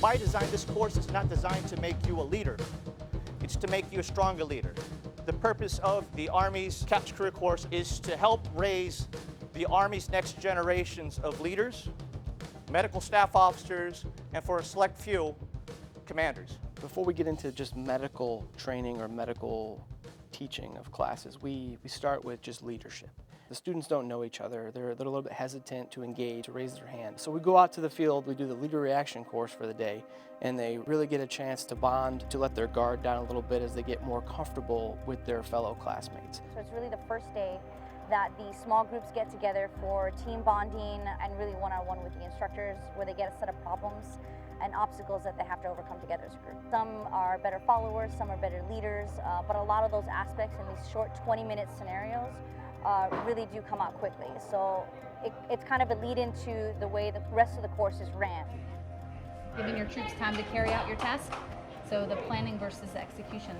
By design, this course is not designed to make you a leader. It's to make you a stronger leader. The purpose of the Army's CAPS career course is to help raise the Army's next generations of leaders, medical staff officers, and for a select few, commanders. Before we get into just medical training or medical teaching of classes, we start with just leadership. The students don't know each other. They're a little bit hesitant to engage, to raise their hand. So we go out to the field, we do the leader reaction course for the day, and they really get a chance to bond, to let their guard down a little bit as they get more comfortable with their fellow classmates. So it's really the first day that the small groups get together for team bonding and really one-on-one with the instructors, where they get a set of problems and obstacles that they have to overcome together as a group. Some are better followers, some are better leaders, but a lot of those aspects in these short 20-minute scenarios really do come out quickly. So it's kind of a lead into the way the rest of the course is ran. Giving your troops time to carry out your task, so the planning versus the execution.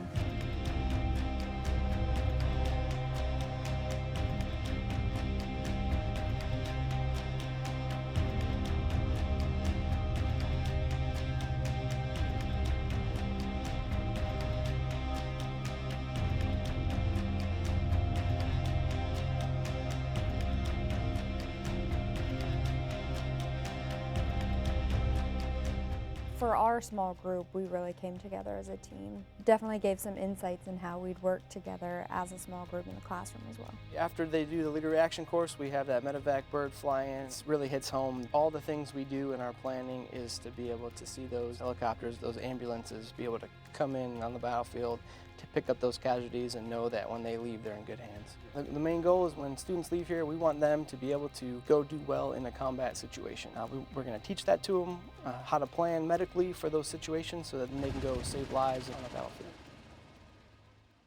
For our small group, we really came together as a team. Definitely gave some insights in how we'd work together as a small group in the classroom as well. After they do the leader reaction course, we have that medevac bird fly in. It really hits home. All the things we do in our planning is to be able to see those helicopters, those ambulances, be able to come in on the battlefield to pick up those casualties and know that when they leave, they're in good hands. The main goal is when students leave here, we want them to be able to go do well in a combat situation. We're going to teach that to them, how to plan medically for those situations so that they can go save lives on the battlefield.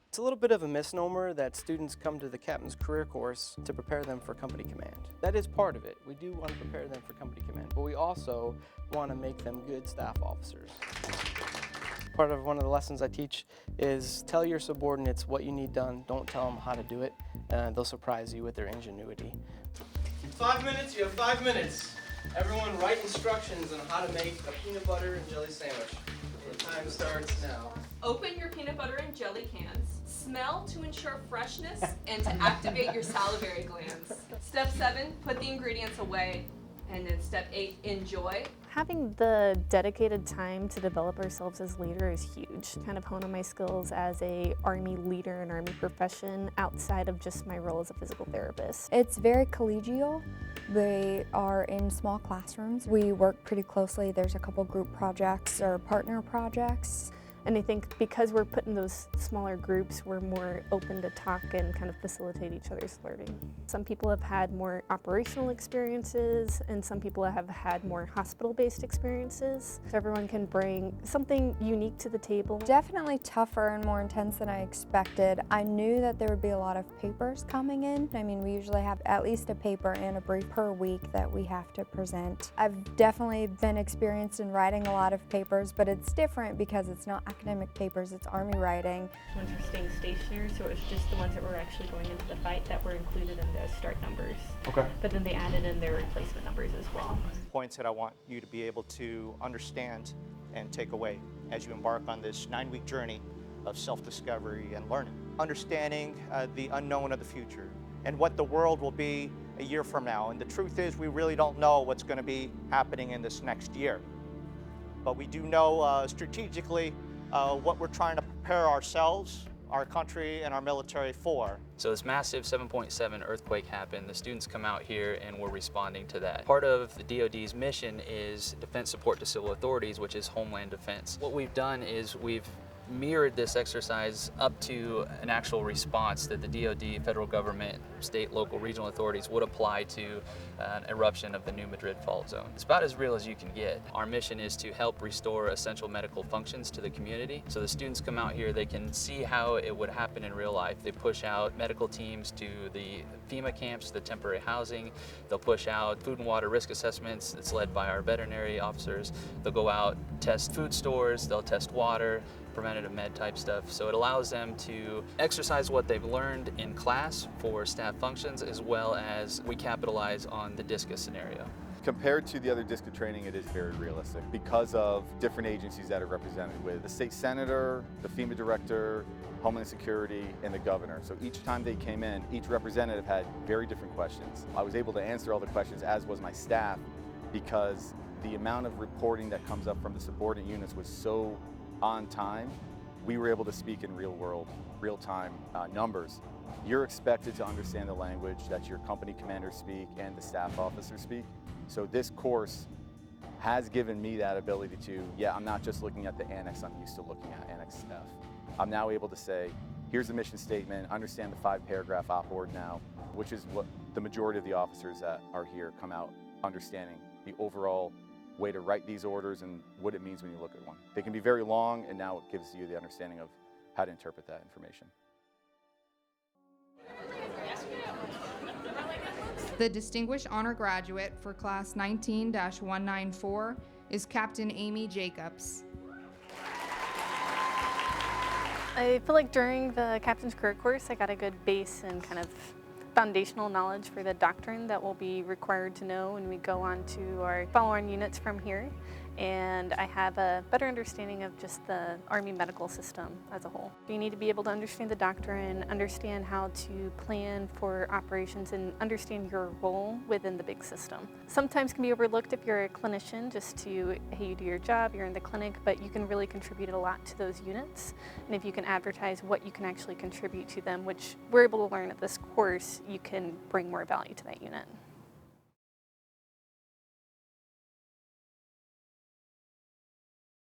It's a little bit of a misnomer that students come to the Captain's Career Course to prepare them for company command. That is part of it. We do want to prepare them for company command, but we also want to make them good staff officers. Part of one of the lessons I teach is tell your subordinates what you need done. Don't tell them how to do it. They'll surprise you with their ingenuity. 5 minutes, you have 5 minutes. Everyone write instructions on how to make a peanut butter and jelly sandwich. The time starts now. Open your peanut butter and jelly cans. Smell to ensure freshness and to activate your salivary glands. Step 7, put the ingredients away. And then step 8, enjoy. Having the dedicated time to develop ourselves as leaders is huge. Kind of honing my skills as a Army leader and Army profession outside of just my role as a physical therapist. It's very collegial. We are in small classrooms. We work pretty closely. There's a couple group projects or partner projects. And I think because we're put in those smaller groups, we're more open to talk and kind of facilitate each other's learning. Some people have had more operational experiences, and some people have had more hospital-based experiences. So everyone can bring something unique to the table. Definitely tougher and more intense than I expected. I knew that there would be a lot of papers coming in. I mean, we usually have at least a paper and a brief per week that we have to present. I've definitely been experienced in writing a lot of papers, but it's different because it's not academic papers, it's Army writing. Ones were staying stationary, so it was just the ones that were actually going into the fight that were included in the start numbers. Okay. But then they added in their replacement numbers as well. Points that I want you to be able to understand and take away as you embark on this 9-week journey of self-discovery and learning. Understanding the unknown of the future and what the world will be a year from now. And the truth is, we really don't know what's going to be happening in this next year. But we do know strategically what we're trying to prepare ourselves, our country, and our military for. So this massive 7.7 earthquake happened. The students come out here and we're responding to that. Part of the DoD's mission is defense support to civil authorities, which is homeland defense. What we've done is we've mirrored this exercise up to an actual response that the DoD, federal government, state, local, regional authorities would apply to an eruption of the New Madrid fault zone. It's about as real as you can get. Our mission is to help restore essential medical functions to the community. So the students come out here, they can see how it would happen in real life. They push out medical teams to the FEMA camps, the temporary housing. They'll push out food and water risk assessments. It's led by our veterinary officers. They'll go out, test food stores, they'll test water, preventative med type stuff. So it allows them to exercise what they've learned in class for staff functions, as well as we capitalize on the discus scenario. Compared to the other DISCA training, it is very realistic because of different agencies that are represented with the state senator, the FEMA director, Homeland Security, and the governor. So each time they came in, each representative had very different questions. I was able to answer all the questions, as was my staff, because the amount of reporting that comes up from the subordinate units was so on time. We were able to speak in real-time numbers. You're expected to understand the language that your company commanders speak and the staff officers speak. So this course has given me that ability to, I'm not just looking at the annex I'm used to looking at, Annex F. I'm now able to say, here's the mission statement, understand the 5-paragraph op-ord now, which is what the majority of the officers that are here come out understanding, the overall way to write these orders and what it means when you look at one. They can be very long, and now it gives you the understanding of how to interpret that information. The Distinguished Honor Graduate for Class 19-194 is Captain Amy Jacobs. I feel like during the Captain's Career Course, I got a good base and kind of foundational knowledge for the doctrine that we'll be required to know when we go on to our follow-on units from here. And I have a better understanding of just the Army medical system as a whole. You need to be able to understand the doctrine, understand how to plan for operations, and understand your role within the big system. Sometimes can be overlooked if you're a clinician, just to, hey, you do your job, you're in the clinic, but you can really contribute a lot to those units. And if you can advertise what you can actually contribute to them, which we're able to learn at this course, you can bring more value to that unit.